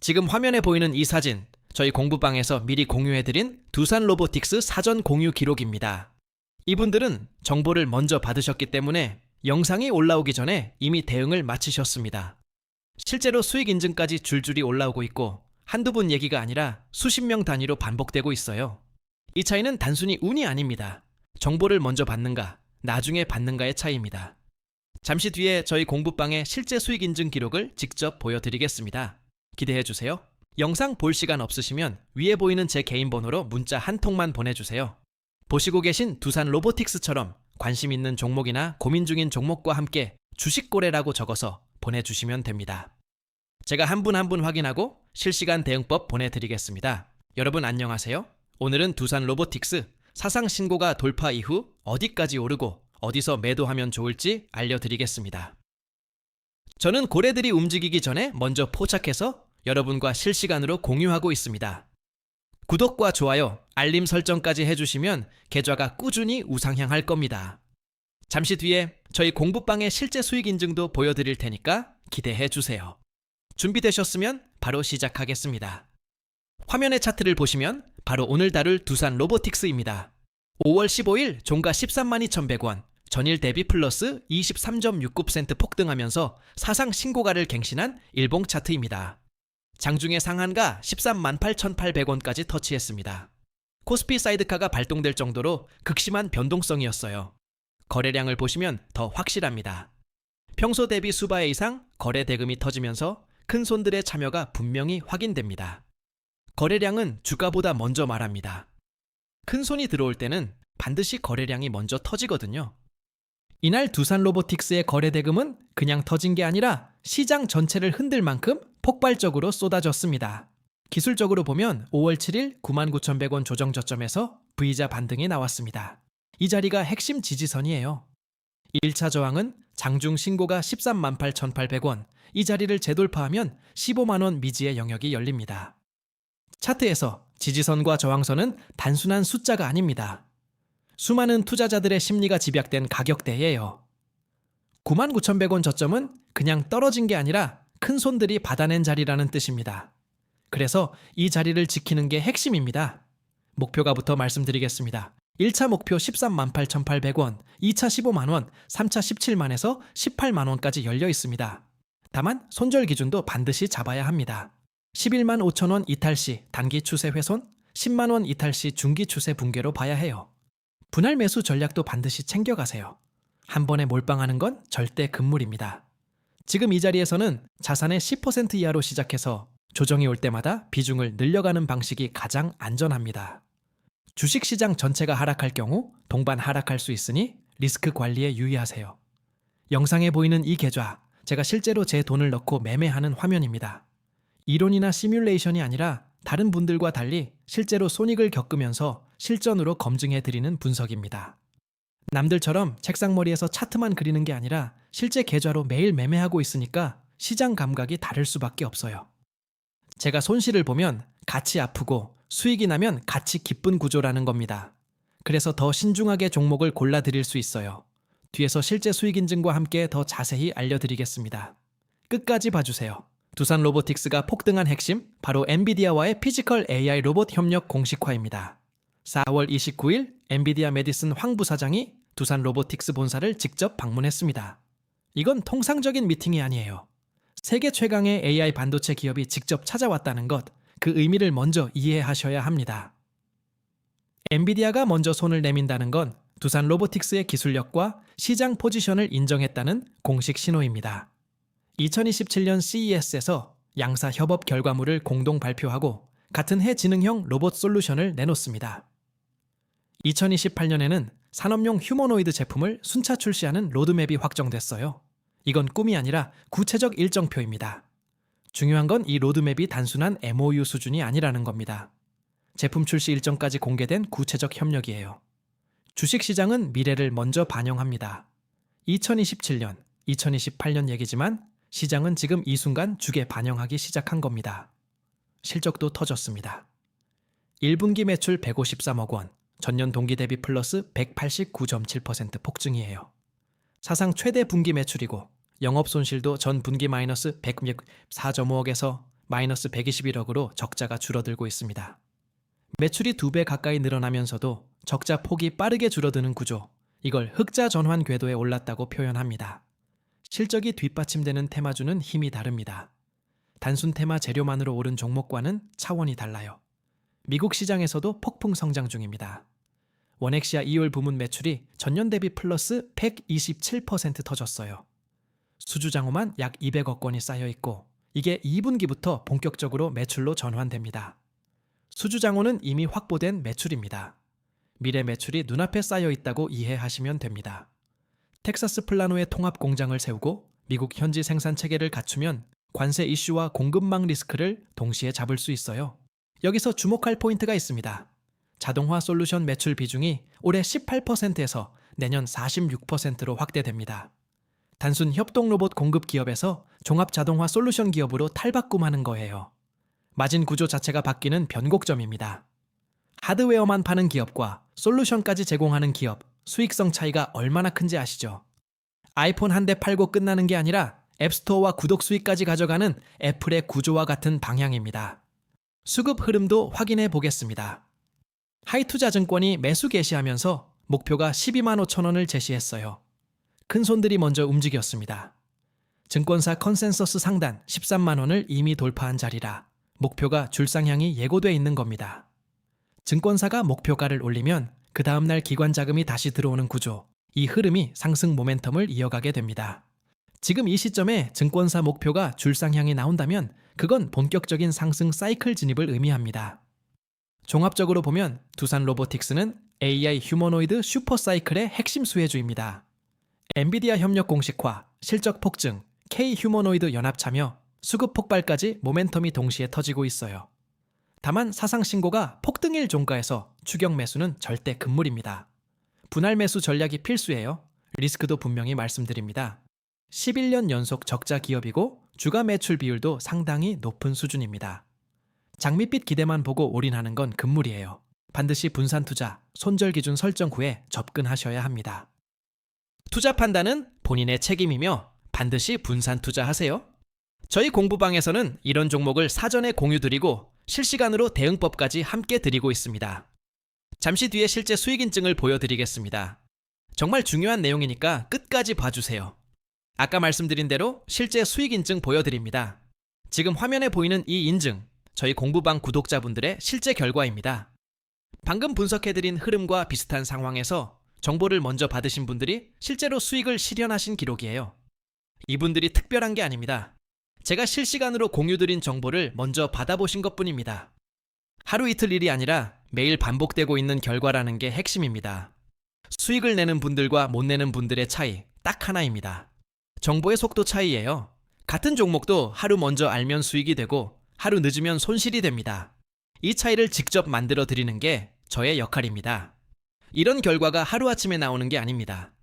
지금 화면에 보이는 이 사진, 저희 공부방에서 미리 공유해드린 두산 로보틱스 사전 공유 기록입니다. 이분들은 정보를 먼저 받으셨기 때문에 영상이 올라오기 전에 이미 대응을 마치셨습니다. 실제로 수익 인증까지 줄줄이 올라오고 있고 한두 분 얘기가 아니라 수십 명 단위로 반복되고 있어요. 이 차이는 단순히 운이 아닙니다. 정보를 먼저 받는가, 나중에 받는가의 차이입니다. 잠시 뒤에 저희 공부방의 실제 수익 인증 기록을 직접 보여드리겠습니다. 기대해주세요. 영상 볼 시간 없으시면 위에 보이는 제 개인 번호로 문자 한 통만 보내주세요. 보시고 계신 두산 로보틱스처럼 관심 있는 종목이나 고민 중인 종목과 함께 주식거래라고 적어서 보내주시면 됩니다. 제가 한 분 한 분 확인하고 실시간 대응법 보내드리겠습니다. 여러분 안녕하세요. 오늘은 두산 로보틱스 사상 신고가 돌파 이후 어디까지 오르고 어디서 매도하면 좋을지 알려드리겠습니다. 저는 고래들이 움직이기 전에 먼저 포착해서 여러분과 실시간으로 공유하고 있습니다. 구독과 좋아요, 알림 설정까지 해주시면 계좌가 꾸준히 우상향할 겁니다. 잠시 뒤에 저희 공부방의 실제 수익 인증도 보여드릴 테니까 기대해주세요. 준비되셨으면 바로 시작하겠습니다. 화면의 차트를 보시면 바로 오늘 다룰 두산 로보틱스입니다. 5월 15일 종가 132,100원, 전일 대비 플러스 23.69% 폭등하면서 사상 신고가를 갱신한 일봉 차트입니다. 장중의 상한가 138,800원까지 터치했습니다. 코스피 사이드카가 발동될 정도로 극심한 변동성이었어요. 거래량을 보시면 더 확실합니다. 평소 대비 수배 이상 거래 대금이 터지면서 큰 손들의 참여가 분명히 확인됩니다. 거래량은 주가보다 먼저 말합니다. 큰 손이 들어올 때는 반드시 거래량이 먼저 터지거든요. 이날 두산 로보틱스의 거래 대금은 그냥 터진 게 아니라 시장 전체를 흔들 만큼 폭발적으로 쏟아졌습니다. 기술적으로 보면 5월 7일 99,100원 조정 저점에서 V자 반등이 나왔습니다. 이 자리가 핵심 지지선이에요. 1차 저항은 장중 신고가 138,800원, 이 자리를 재돌파하면 15만원 미지의 영역이 열립니다. 차트에서 지지선과 저항선은 단순한 숫자가 아닙니다. 수많은 투자자들의 심리가 집약된 가격대예요. 99,100원 저점은 그냥 떨어진 게 아니라 큰 손들이 받아낸 자리라는 뜻입니다. 그래서 이 자리를 지키는 게 핵심입니다. 목표가부터 말씀드리겠습니다. 1차 목표 138,800원, 2차 15만원, 3차 17만에서 18만원까지 열려 있습니다. 다만 손절 기준도 반드시 잡아야 합니다. 11만 5천원 이탈 시 단기 추세 훼손, 10만원 이탈 시 중기 추세 붕괴로 봐야 해요. 분할 매수 전략도 반드시 챙겨가세요. 한 번에 몰빵하는 건 절대 금물입니다. 지금 이 자리에서는 자산의 10% 이하로 시작해서 조정이 올 때마다 비중을 늘려가는 방식이 가장 안전합니다. 주식시장 전체가 하락할 경우 동반 하락할 수 있으니 리스크 관리에 유의하세요. 영상에 보이는 이 계좌, 제가 실제로 제 돈을 넣고 매매하는 화면입니다. 이론이나 시뮬레이션이 아니라 다른 분들과 달리 실제로 손익을 겪으면서 실전으로 검증해드리는 분석입니다. 남들처럼 책상머리에서 차트만 그리는 게 아니라 실제 계좌로 매일 매매하고 있으니까 시장 감각이 다를 수밖에 없어요. 제가 손실을 보면 같이 아프고 수익이 나면 같이 기쁜 구조라는 겁니다. 그래서 더 신중하게 종목을 골라드릴 수 있어요. 뒤에서 실제 수익 인증과 함께 더 자세히 알려드리겠습니다. 끝까지 봐주세요. 두산 로보틱스가 폭등한 핵심, 바로 엔비디아와의 피지컬 AI 로봇 협력 공식화입니다. 4월 29일 엔비디아 메디슨 황 부사장이 두산 로보틱스 본사를 직접 방문했습니다. 이건 통상적인 미팅이 아니에요. 세계 최강의 AI 반도체 기업이 직접 찾아왔다는 것, 그 의미를 먼저 이해하셔야 합니다. 엔비디아가 먼저 손을 내민다는 건 두산 로보틱스의 기술력과 시장 포지션을 인정했다는 공식 신호입니다. 2027년 CES에서 양사 협업 결과물을 공동 발표하고 같은 해 지능형 로봇 솔루션을 내놓습니다. 2028년에는 산업용 휴머노이드 제품을 순차 출시하는 로드맵이 확정됐어요. 이건 꿈이 아니라 구체적 일정표입니다. 중요한 건 이 로드맵이 단순한 MOU 수준이 아니라는 겁니다. 제품 출시 일정까지 공개된 구체적 협력이에요. 주식시장은 미래를 먼저 반영합니다. 2027년, 2028년 얘기지만 시장은 지금 이 순간 주게 반영하기 시작한 겁니다. 실적도 터졌습니다. 1분기 매출 153억 원, 전년 동기 대비 플러스 189.7% 폭증이에요. 사상 최대 분기 매출이고 영업 손실도 전 분기 마이너스 104.5억에서 마이너스 121억으로 적자가 줄어들고 있습니다. 매출이 2배 가까이 늘어나면서도 적자 폭이 빠르게 줄어드는 구조, 이걸 흑자 전환 궤도에 올랐다고 표현합니다. 실적이 뒷받침되는 테마주는 힘이 다릅니다. 단순 테마 재료만으로 오른 종목과는 차원이 달라요. 미국 시장에서도 폭풍 성장 중입니다. 원엑시아 2월 부문 매출이 전년 대비 플러스 127% 터졌어요. 수주장호만 약 200억 건이 쌓여 있고 이게 2분기부터 본격적으로 매출로 전환됩니다. 수주장호는 이미 확보된 매출입니다. 미래 매출이 눈앞에 쌓여 있다고 이해하시면 됩니다. 텍사스 플라노에 통합 공장을 세우고 미국 현지 생산 체계를 갖추면 관세 이슈와 공급망 리스크를 동시에 잡을 수 있어요. 여기서 주목할 포인트가 있습니다. 자동화 솔루션 매출 비중이 올해 18%에서 내년 46%로 확대됩니다. 단순 협동 로봇 공급 기업에서 종합 자동화 솔루션 기업으로 탈바꿈하는 거예요. 마진 구조 자체가 바뀌는 변곡점입니다. 하드웨어만 파는 기업과 솔루션까지 제공하는 기업, 수익성 차이가 얼마나 큰지 아시죠? 아이폰 한 대 팔고 끝나는 게 아니라 앱스토어와 구독 수익까지 가져가는 애플의 구조와 같은 방향입니다. 수급 흐름도 확인해 보겠습니다. 하이투자증권이 매수 개시하면서 목표가 12만 5천 원을 제시했어요. 큰 손들이 먼저 움직였습니다. 증권사 컨센서스 상단 13만 원을 이미 돌파한 자리라 목표가 줄상향이 예고돼 있는 겁니다. 증권사가 목표가를 올리면 그 다음날 기관 자금이 다시 들어오는 구조, 이 흐름이 상승 모멘텀을 이어가게 됩니다. 지금 이 시점에 증권사 목표가 줄상향이 나온다면 그건 본격적인 상승 사이클 진입을 의미합니다. 종합적으로 보면 두산 로보틱스는 AI 휴머노이드 슈퍼사이클의 핵심 수혜주입니다. 엔비디아 협력 공식화, 실적 폭증, K 휴머노이드 연합 참여, 수급 폭발까지 모멘텀이 동시에 터지고 있어요. 다만 사상 신고가 폭등일 종가에서 추격 매수는 절대 금물입니다. 분할 매수 전략이 필수예요. 리스크도 분명히 말씀드립니다. 11년 연속 적자 기업이고 주가 매출 비율도 상당히 높은 수준입니다. 장밋빛 기대만 보고 올인하는 건 금물이에요. 반드시 분산 투자, 손절 기준 설정 후에 접근하셔야 합니다. 투자 판단은 본인의 책임이며 반드시 분산 투자하세요. 저희 공부방에서는 이런 종목을 사전에 공유드리고 실시간으로 대응법까지 함께 드리고 있습니다. 잠시 뒤에 실제 수익 인증을 보여드리겠습니다. 정말 중요한 내용이니까 끝까지 봐주세요. 아까 말씀드린 대로 실제 수익 인증 보여드립니다. 지금 화면에 보이는 이 인증, 저희 공부방 구독자분들의 실제 결과입니다. 방금 분석해드린 흐름과 비슷한 상황에서 정보를 먼저 받으신 분들이 실제로 수익을 실현하신 기록이에요. 이분들이 특별한 게 아닙니다. 제가 실시간으로 공유드린 정보를 먼저 받아보신 것뿐입니다. 하루 이틀 일이 아니라 매일 반복되고 있는 결과라는 게 핵심입니다. 수익을 내는 분들과 못 내는 분들의 차이 딱 하나입니다. 정보의 속도 차이예요. 같은 종목도 하루 먼저 알면 수익이 되고 하루 늦으면 손실이 됩니다. 이 차이를 직접 만들어 드리는 게 저의 역할입니다. 이런 결과가 하루아침에 나오는 게 아닙니다.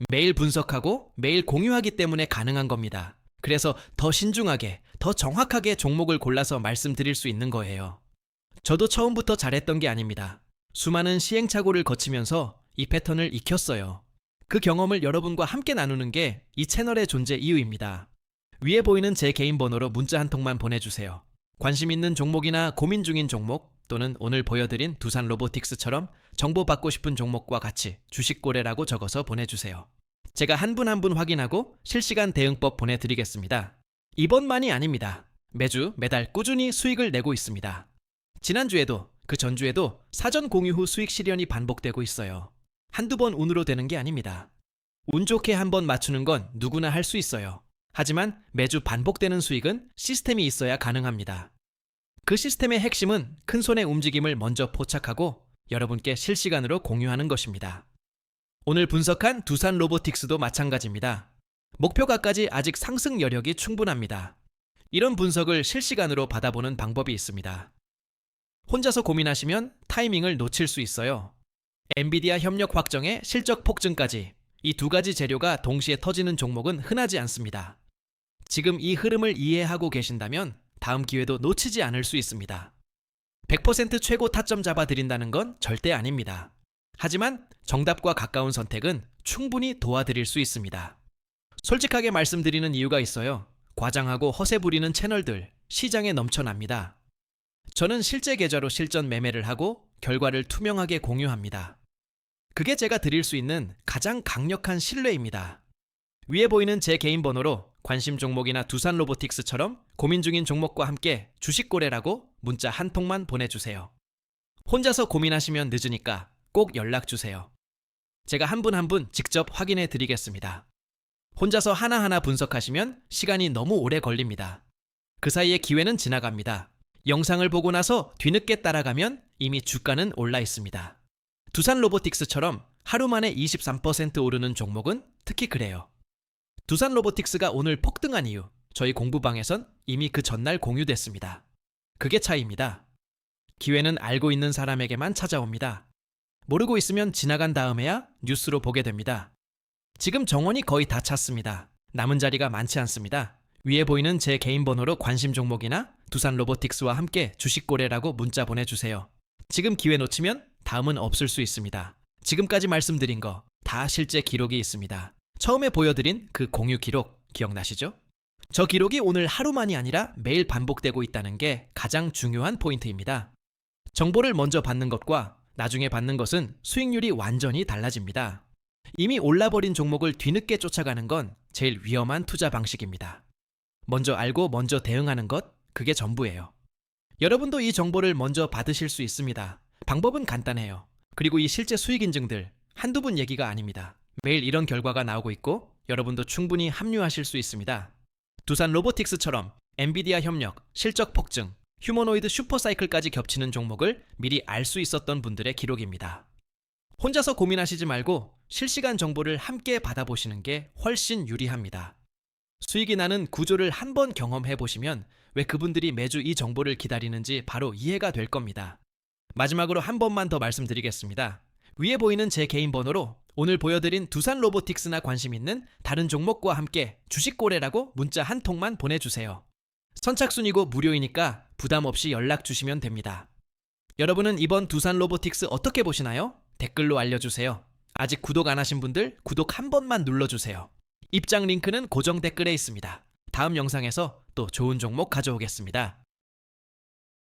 매일 분석하고 매일 공유하기 때문에 가능한 겁니다. 그래서 더 신중하게, 더 정확하게 종목을 골라서 말씀드릴 수 있는 거예요. 저도 처음부터 잘했던 게 아닙니다. 수많은 시행착오를 거치면서 이 패턴을 익혔어요. 그 경험을 여러분과 함께 나누는 게 이 채널의 존재 이유입니다. 위에 보이는 제 개인 번호로 문자 한 통만 보내주세요. 관심 있는 종목이나 고민 중인 종목 또는 오늘 보여드린 두산 로보틱스처럼 정보 받고 싶은 종목과 같이 주식거래라고 적어서 보내주세요. 제가 한 분 한 분 확인하고 실시간 대응법 보내드리겠습니다. 이번만이 아닙니다. 매주 매달 꾸준히 수익을 내고 있습니다. 지난주에도 그 전주에도 사전 공유 후 수익 실현이 반복되고 있어요. 한두 번 운으로 되는 게 아닙니다. 운 좋게 한 번 맞추는 건 누구나 할 수 있어요. 하지만 매주 반복되는 수익은 시스템이 있어야 가능합니다. 그 시스템의 핵심은 큰손의 움직임을 먼저 포착하고 여러분께 실시간으로 공유하는 것입니다. 오늘 분석한 두산 로보틱스도 마찬가지입니다. 목표가까지 아직 상승 여력이 충분합니다. 이런 분석을 실시간으로 받아보는 방법이 있습니다. 혼자서 고민하시면 타이밍을 놓칠 수 있어요. 엔비디아 협력 확정에 실적 폭증까지 이 두 가지 재료가 동시에 터지는 종목은 흔하지 않습니다. 지금 이 흐름을 이해하고 계신다면 다음 기회도 놓치지 않을 수 있습니다. 100% 최고 타점 잡아드린다는 건 절대 아닙니다. 하지만 정답과 가까운 선택은 충분히 도와드릴 수 있습니다. 솔직하게 말씀드리는 이유가 있어요. 과장하고 허세 부리는 채널들, 시장에 넘쳐납니다. 저는 실제 계좌로 실전 매매를 하고 결과를 투명하게 공유합니다. 그게 제가 드릴 수 있는 가장 강력한 신뢰입니다. 위에 보이는 제 개인 번호로 관심 종목이나 두산 로보틱스처럼 고민 중인 종목과 함께 주식 거래라고 문자 한 통만 보내주세요. 혼자서 고민하시면 늦으니까 꼭 연락 주세요. 제가 한 분 한 분 직접 확인해 드리겠습니다. 혼자서 하나하나 분석하시면 시간이 너무 오래 걸립니다. 그 사이에 기회는 지나갑니다. 영상을 보고 나서 뒤늦게 따라가면 이미 주가는 올라 있습니다. 두산 로보틱스처럼 하루 만에 23% 오르는 종목은 특히 그래요. 두산 로보틱스가 오늘 폭등한 이유, 저희 공부방에선 이미 그 전날 공유됐습니다. 그게 차이입니다. 기회는 알고 있는 사람에게만 찾아옵니다. 모르고 있으면 지나간 다음에야 뉴스로 보게 됩니다. 지금 정원이 거의 다 찼습니다. 남은 자리가 많지 않습니다. 위에 보이는 제 개인 번호로 관심 종목이나 두산 로보틱스와 함께 주식 거래라고 문자 보내주세요. 지금 기회 놓치면 다음은 없을 수 있습니다. 지금까지 말씀드린 거 다 실제 기록이 있습니다. 처음에 보여드린 그 공유 기록 기억나시죠? 저 기록이 오늘 하루만이 아니라 매일 반복되고 있다는 게 가장 중요한 포인트입니다. 정보를 먼저 받는 것과 나중에 받는 것은 수익률이 완전히 달라집니다. 이미 올라버린 종목을 뒤늦게 쫓아가는 건 제일 위험한 투자 방식입니다. 먼저 알고 먼저 대응하는 것, 그게 전부예요. 여러분도 이 정보를 먼저 받으실 수 있습니다. 방법은 간단해요. 그리고 이 실제 수익 인증들, 한두 분 얘기가 아닙니다. 매일 이런 결과가 나오고 있고 여러분도 충분히 합류하실 수 있습니다. 두산 로보틱스처럼 엔비디아 협력, 실적 폭증, 휴머노이드 슈퍼사이클까지 겹치는 종목을 미리 알 수 있었던 분들의 기록입니다. 혼자서 고민하시지 말고 실시간 정보를 함께 받아보시는 게 훨씬 유리합니다. 수익이 나는 구조를 한번 경험해 보시면 왜 그분들이 매주 이 정보를 기다리는지 바로 이해가 될 겁니다. 마지막으로 한 번만 더 말씀드리겠습니다. 위에 보이는 제 개인 번호로 오늘 보여드린 두산 로보틱스나 관심 있는 다른 종목과 함께 주식 거래라고 문자 한 통만 보내주세요. 선착순이고 무료이니까 부담 없이 연락 주시면 됩니다. 여러분은 이번 두산 로보틱스 어떻게 보시나요? 댓글로 알려주세요. 아직 구독 안 하신 분들 구독 한 번만 눌러주세요. 입장 링크는 고정 댓글에 있습니다. 다음 영상에서 또 좋은 종목 가져오겠습니다.